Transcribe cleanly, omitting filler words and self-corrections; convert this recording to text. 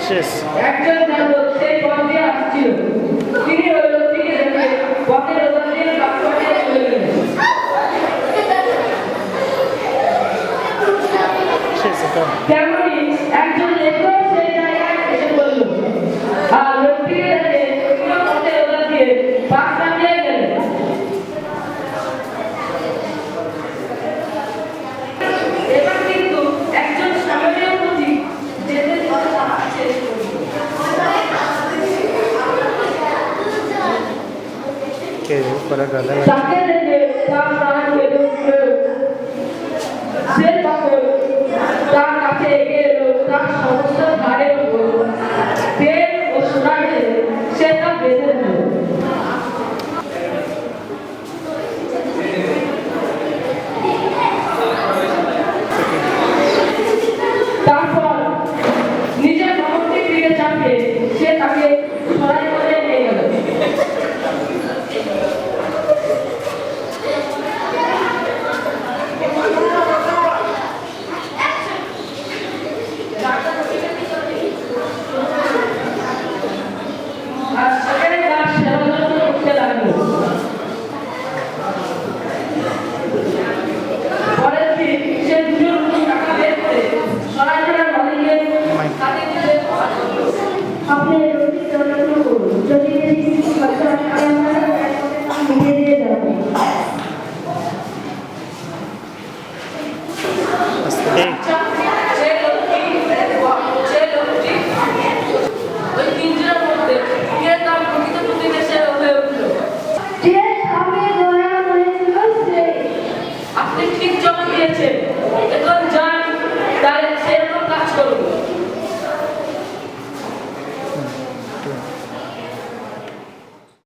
শেষ। একজন যাদব সেই পথ দিয়ে আসছিল, তিনি ওই লোকটিকে দেখে পথের ওপর দিয়ে কাপড়ে চলে গেলেন। শেষ এটা। তেমনি একজন লেখক সেই জায়গায় এসে বলল, আর লোকটিকে দেখে তিনিও পথের ওপর দিয়ে পাশ কাটিয়ে গেলেন। এবার কিন্তু একজন সামরীয় পথিক যেতে পথে তাহার শেষ করল। কে করে গালে